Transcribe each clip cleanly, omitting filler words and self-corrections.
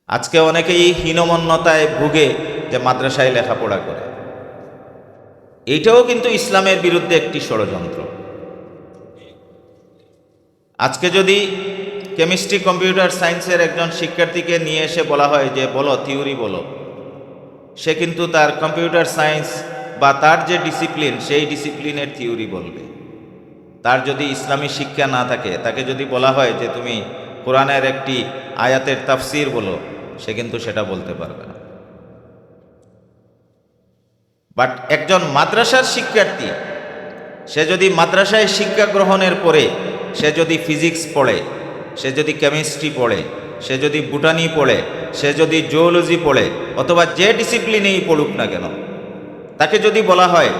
আজকে অনেকেই হীনমন্যতায় ভুগে যে মাদ্রাসায় লেখাপড়া করে। এইটাও কিন্তু ইসলামের বিরুদ্ধে একটি ষড়যন্ত্র। আজকে যদি কেমিস্ট্রি কম্পিউটার সায়েন্সের একজন শিক্ষার্থীকে নিয়ে এসে বলা হয় যে বলো থিওরি বলো, সে কিন্তু তার কম্পিউটার সায়েন্স বা তার যে ডিসিপ্লিন সেই ডিসিপ্লিনের থিওরি বলবে। তার যদি ইসলামী শিক্ষা না থাকে, তাকে যদি বলা হয় যে তুমি কোরআনের একটি আয়াতের তাফসির বলো, সে কিন্তু সেটা বলতে পারবে না। বাট একজন মাদ্রাসার শিক্ষার্থী, সে যদি মাদ্রাসায় শিক্ষা গ্রহণের পরে সে যদি ফিজিক্স পড়ে, সে যদি কেমিস্ট্রি পড়ে, সে যদি বুটানি পড়ে, সে যদি জুওলজি পড়ে, অথবা যে ডিসিপ্লিনেই পড়ুক না কেন, তাকে যদি বলা হয়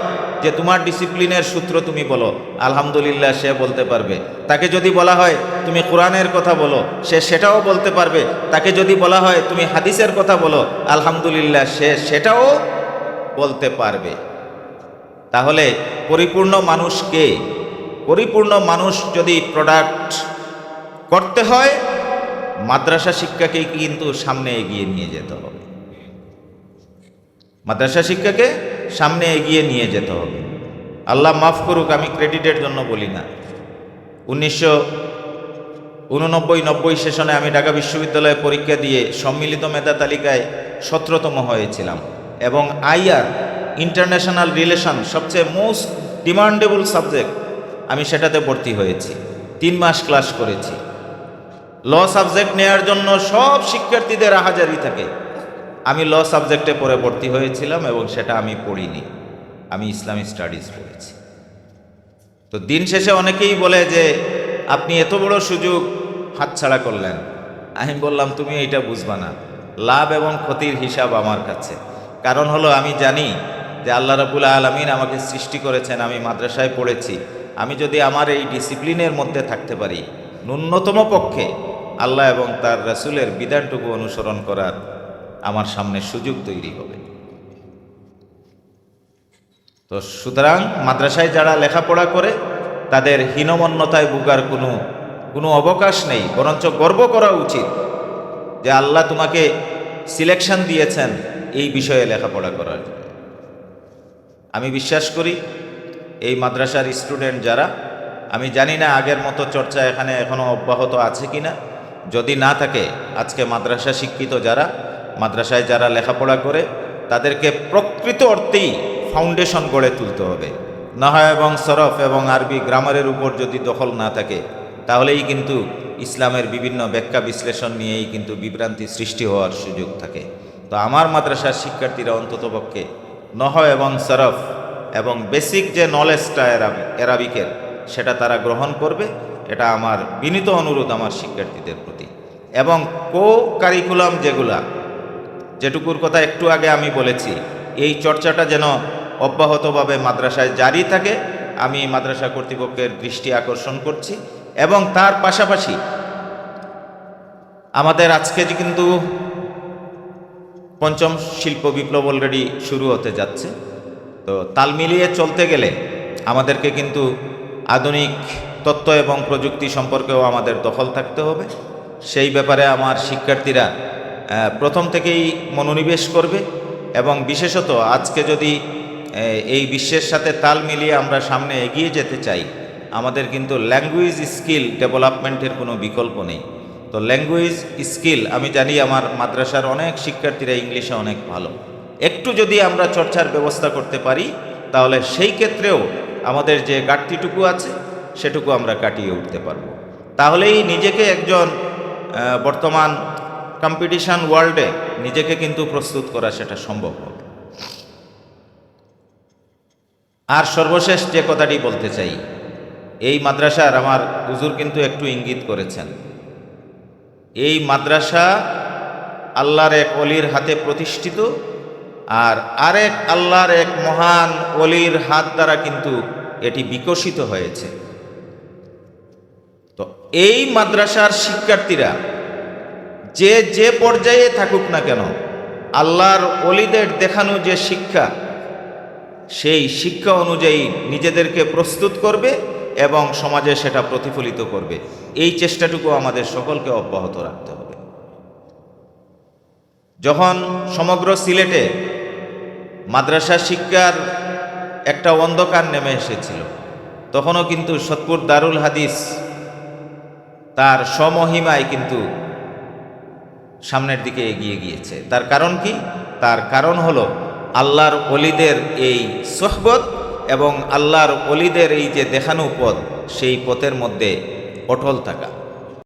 যে তোমার ডিসিপ্লিনের সূত্র তুমি বলো, আলহামদুলিল্লাহ সে বলতে পারবে। তাকে যদি বলা হয় তুমি কোরআনের কথা বলো, সে সেটাও বলতে পারবে। তাকে যদি বলা হয় তুমি হাদিসের কথা বলো, আলহামদুলিল্লাহ সে সেটাও বলতে পারবে। তাহলে পরিপূর্ণ মানুষকে, পরিপূর্ণ মানুষ যদি প্রোডাক্ট করতে হয়, মাদ্রাসা শিক্ষাকে কিন্তু সামনে এগিয়ে নিয়ে যেতে হবে। মাদ্রাসা শিক্ষাকে সামনে এগিয়ে নিয়ে যেতে হবে। আল্লাহ মাফ করুক, আমি ক্রেডিটের জন্য বলি না। 1989-90 সেশনে আমি ঢাকা বিশ্ববিদ্যালয়ে পরীক্ষা দিয়ে সম্মিলিত মেধা তালিকায় 17তম হয়েছিলাম, এবং আইআর ইন্টারন্যাশনাল রিলেশন সবচেয়ে মোস্ট ডিমান্ডেবল সাবজেক্ট, আমি সেটাতে ভর্তি হয়েছি। 3 মাস ক্লাস করেছি। ল সাবজেক্ট নেয়ার জন্য সব শিক্ষার্থীদের হাজারি থাকে। আমি ল সাবজেক্টে পড়ে ভর্তি হয়েছিলাম এবং সেটা আমি পড়িনি, আমি ইসলামিক স্টাডিজ পড়েছি। তো দিন শেষে অনেকেই বলে যে আপনি এত বড় সুযোগ হাতছাড়া করলেন। আমি বললাম তুমি এইটা বুঝবা না, লাভ এবং ক্ষতির হিসাব আমার কাছে। কারণ হলো আমি জানি যে আল্লাহ রাব্বুল আলামিন আমাকে সৃষ্টি করেছেন, আমি মাদ্রাসায় পড়েছি। আমি যদি আমার এই ডিসিপ্লিনের মধ্যে থাকতে পারি, ন্যূনতম পক্ষে আল্লাহ এবং তার রাসূলের বিধানটুকু অনুসরণ করার আমার সামনে সুযোগ তৈরি হবে। তো সুতরাং মাদ্রাসায় যারা লেখাপড়া করে তাদের হীনমন্যতায় ভোগার কোনো অবকাশ নেই, বরঞ্চ গর্ব করা উচিত যে আল্লাহ তোমাকে সিলেকশন দিয়েছেন এই বিষয়ে লেখাপড়া করার জন্য। আমি বিশ্বাস করি এই মাদ্রাসার স্টুডেন্ট যারা, আমি জানি না আগের মতো চর্চা এখানে এখনও অব্যাহত আছে কিনা। যদি না থাকে, আজকে মাদ্রাসা শিক্ষিত যারা, মাদ্রাসায় যারা লেখাপড়া করে, তাদেরকে প্রকৃত অর্থেই ফাউন্ডেশন গড়ে তুলতে হবে। নাহয় এবং সরফ এবং আরবি গ্রামারের উপর যদি দখল না থাকে, তাহলেই কিন্তু ইসলামের বিভিন্ন ব্যাখ্যা বিশ্লেষণ নিয়েই কিন্তু বিভ্রান্তি সৃষ্টি হওয়ার সুযোগ থাকে। তো আমার মাদ্রাসার শিক্ষার্থীরা অন্ততপক্ষে নহয় এবং সরফ এবং বেসিক যে নলেজটা অ্যারাবিকের, সেটা তারা গ্রহণ করবে। এটা আমার বিনীত অনুরোধ আমার শিক্ষার্থীদের প্রতি। এবং কারিকুলাম যেটুকুর কথা একটু আগে আমি বলেছি, এই চর্চাটা যেন অব্যাহতভাবে মাদ্রাসায় জারি থাকে, আমি মাদ্রাসা কর্তৃপক্ষের দৃষ্টি আকর্ষণ করছি। এবং তার পাশাপাশি আমাদের আজকে কিন্তু পঞ্চম শিল্প বিপ্লব অলরেডি শুরু হতে যাচ্ছে। তো তাল মিলিয়ে চলতে গেলে আমাদেরকে কিন্তু আধুনিক তত্ত্ব এবং প্রযুক্তি সম্পর্কেও আমাদের দখল থাকতে হবে। সেই ব্যাপারে আমার শিক্ষার্থীরা প্রথম থেকেই মনোনিবেশ করবে। এবং বিশেষত আজকে যদি এই বিশ্বের সাথে তাল মিলিয়ে আমরা সামনে এগিয়ে যেতে চাই, আমাদের কিন্তু ল্যাঙ্গুয়েজ স্কিল ডেভেলপমেন্টের কোনো বিকল্প নেই। তো ল্যাঙ্গুয়েজ স্কিল, আমি জানি আমার মাদ্রাসার অনেক শিক্ষার্থীরা ইংলিশে অনেক ভালো। একটু যদি আমরা চর্চার ব্যবস্থা করতে পারি, তাহলে সেই ক্ষেত্রেও আমাদের যে ঘাটতিটুকু আছে সেটুকু আমরা কাটিয়ে উঠতে পারব। তাহলেই নিজেকে একজন বর্তমান কম্পিটিশন ওয়ার্ল্ডে নিজেকে কিন্তু প্রস্তুত করা সেটা সম্ভব হবে। আর সর্বশেষ যে কথাটি বলতে চাই, এই মাদ্রাসার আমার হুজুর কিন্তু একটু ইঙ্গিত করেছেন, এই মাদ্রাসা আল্লাহর এক ওলির হাতে প্রতিষ্ঠিত, আর আরেক আল্লাহর এক মহান ওলির হাত দ্বারা কিন্তু এটি বিকশিত হয়েছে। তো এই মাদ্রাসার শিক্ষার্থীরা যে পর্যায়ে থাকুক না কেন, আল্লাহর ওলিদের দেখানো যে শিক্ষা, সেই শিক্ষা অনুযায়ী নিজেদেরকে প্রস্তুত করবে এবং সমাজে সেটা প্রতিফলিত করবে। এই চেষ্টাটুকু আমাদের সকলকে অব্যাহত রাখতে হবে। যখন সমগ্র সিলেটে মাদ্রাসা শিক্ষার একটা অন্ধকার নেমে এসেছিল, তখনও কিন্তু সতপুর দারুল হাদিস তার স্বমহিমায় কিন্তু সামনের দিকে এগিয়ে গিয়েছে। তার কারণ কি? তার কারণ হলো আল্লাহর ওলিদের এই সোহবত এবং আল্লাহর ওলিদের এই যে দেখানো পথ, সেই পথের মধ্যে অটল থাকা।